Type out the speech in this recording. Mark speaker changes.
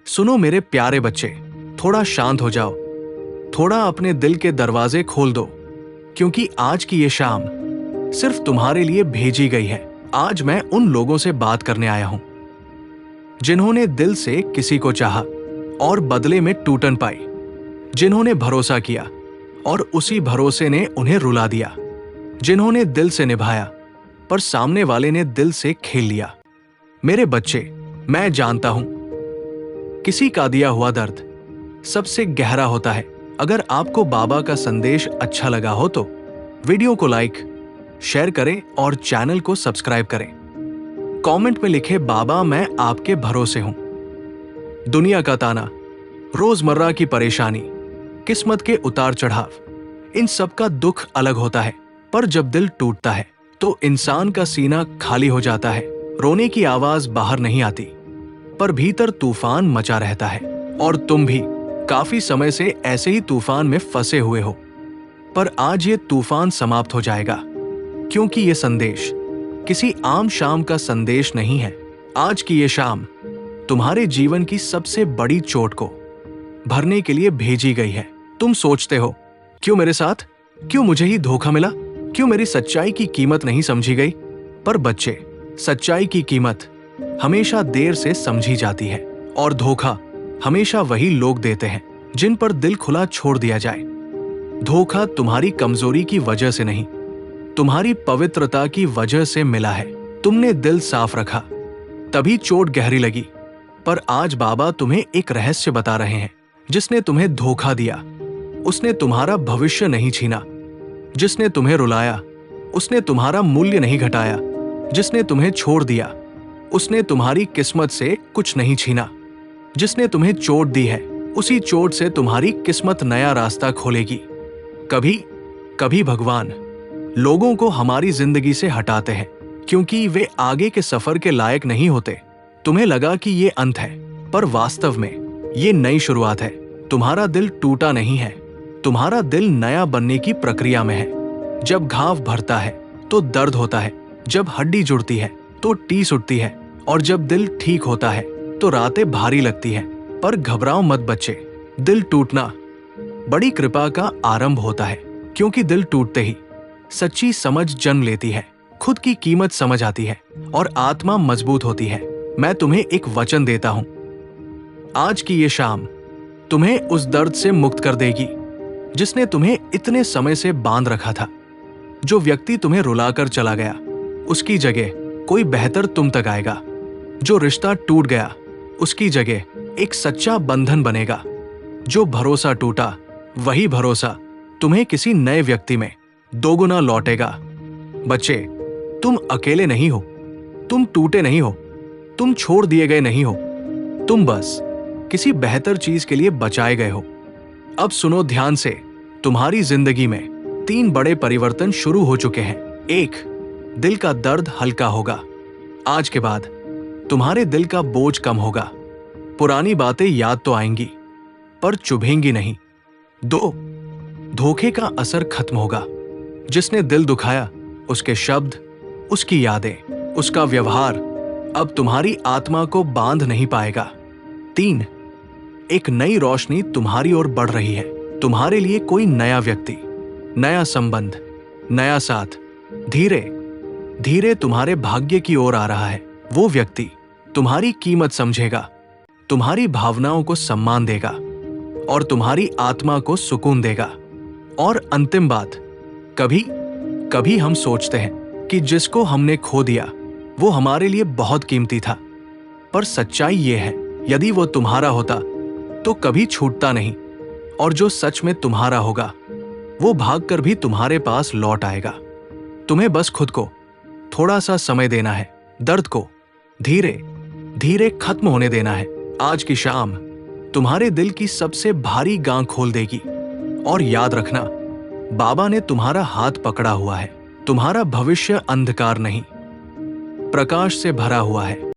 Speaker 1: सुनो मेरे प्यारे बच्चे, थोड़ा शांत हो जाओ, थोड़ा अपने दिल के दरवाजे खोल दो, क्योंकि आज की ये शाम सिर्फ तुम्हारे लिए भेजी गई है। आज मैं उन लोगों से बात करने आया हूं जिन्होंने दिल से किसी को चाहा और बदले में टूटन पाई, जिन्होंने भरोसा किया और उसी भरोसे ने उन्हें रुला दिया, जिन्होंने दिल से निभाया पर सामने वाले ने दिल से खेल लिया। मेरे बच्चे, मैं जानता हूं किसी का दिया हुआ दर्द सबसे गहरा होता है। अगर आपको बाबा का संदेश अच्छा लगा हो तो वीडियो को लाइक, शेयर करें और चैनल को सब्सक्राइब करें। कमेंट में लिखें, बाबा मैं आपके भरोसे हूं। दुनिया का ताना, रोजमर्रा की परेशानी, किस्मत के उतार चढ़ाव, इन सब का दुख अलग होता है, पर जब दिल टूटता है तो इंसान का सीना खाली हो जाता है। रोने की आवाज बाहर नहीं आती, पर भीतर तूफान मचा रहता है। और तुम भी काफी समय से ऐसे ही तूफान में फंसे हुए हो, पर आज ये तूफान समाप्त हो जाएगा, क्योंकि ये संदेश किसी आम शाम का संदेश नहीं है। आज की ये शाम तुम्हारे जीवन की सबसे बड़ी चोट को भरने के लिए भेजी गई है। तुम सोचते हो, क्यों मेरे साथ, क्यों मुझे ही धोखा मिला, क्यों मेरी सच्चाई की कीमत नहीं समझी गई। पर बच्चे, सच्चाई की कीमत हमेशा देर से समझी जाती है, और धोखा हमेशा वही लोग देते हैं जिन पर दिल खुला छोड़ दिया जाए। धोखा तुम्हारी कमजोरी की वजह से नहीं, तुम्हारी पवित्रता की वजह से मिला है। तुमने दिल साफ रखा, तभी चोट गहरी लगी। पर आज बाबा तुम्हें एक रहस्य बता रहे हैं। जिसने तुम्हें धोखा दिया उसने तुम्हारा भविष्य नहीं छीना, जिसने तुम्हें रुलाया उसने तुम्हारा मूल्य नहीं घटाया, जिसने तुम्हें छोड़ दिया उसने तुम्हारी किस्मत से कुछ नहीं छीना। जिसने तुम्हें चोट दी है उसी चोट से तुम्हारी किस्मत नया रास्ता खोलेगी। कभी कभी भगवान लोगों को हमारी जिंदगी से हटाते हैं क्योंकि वे आगे के सफर के लायक नहीं होते। तुम्हें लगा कि ये अंत है, पर वास्तव में ये नई शुरुआत है। तुम्हारा दिल टूटा नहीं है, तुम्हारा दिल नया बनने की प्रक्रिया में है। जब घाव भरता है तो दर्द होता है, जब हड्डी जुड़ती है तो टीस उठती है, और जब दिल ठीक होता है तो रातें भारी लगती है। पर घबराओ मत बच्चे, दिल टूटना बड़ी कृपा का आरंभ होता है, क्योंकि दिल टूटते ही सच्ची समझ जन्म लेती है, खुद की कीमत समझ आती है और आत्मा मजबूत होती है। मैं तुम्हें एक वचन देता हूं, आज की ये शाम तुम्हें उस दर्द से मुक्त कर देगी जिसने तुम्हें इतने समय से बांध रखा था। जो व्यक्ति तुम्हें रुलाकर चला गया उसकी जगह कोई बेहतर तुम तक आएगा। जो रिश्ता टूट गया उसकी जगह एक सच्चा बंधन बनेगा। जो भरोसा टूटा वही भरोसा तुम्हें किसी नए व्यक्ति में दोगुना लौटेगा। बच्चे, तुम अकेले नहीं हो, तुम टूटे नहीं हो, तुम छोड़ दिए गए नहीं हो, तुम बस किसी बेहतर चीज के लिए बचाए गए हो। अब सुनो ध्यान से, तुम्हारी जिंदगी में 3 बड़े परिवर्तन शुरू हो चुके हैं। 1, दिल का दर्द हल्का होगा। आज के बाद तुम्हारे दिल का बोझ कम होगा। पुरानी बातें याद तो आएंगी, पर चुभेंगी नहीं। 2, धोखे का असर खत्म होगा। जिसने दिल दुखाया उसके शब्द, उसकी यादें, उसका व्यवहार अब तुम्हारी आत्मा को बांध नहीं पाएगा। 3, एक नई रोशनी तुम्हारी ओर बढ़ रही है। तुम्हारे लिए कोई नया व्यक्ति, नया संबंध, नया साथ धीरे धीरे तुम्हारे भाग्य की ओर आ रहा है। वो व्यक्ति तुम्हारी कीमत समझेगा, तुम्हारी भावनाओं को सम्मान देगा और तुम्हारी आत्मा को सुकून देगा। और अंतिम बात, कभी कभी हम सोचते हैं कि जिसको हमने खो दिया वो हमारे लिए बहुत कीमती था, पर सच्चाई ये है, यदि वो तुम्हारा होता तो कभी छूटता नहीं, और जो सच में तुम्हारा होगा वो भागकर भी तुम्हारे पास लौट आएगा। तुम्हें बस खुद को थोड़ा सा समय देना है, दर्द को धीरे धीरे खत्म होने देना है। आज की शाम तुम्हारे दिल की सबसे भारी गांठ खोल देगी। और याद रखना, बाबा ने तुम्हारा हाथ पकड़ा हुआ है। तुम्हारा भविष्य अंधकार नहीं, प्रकाश से भरा हुआ है।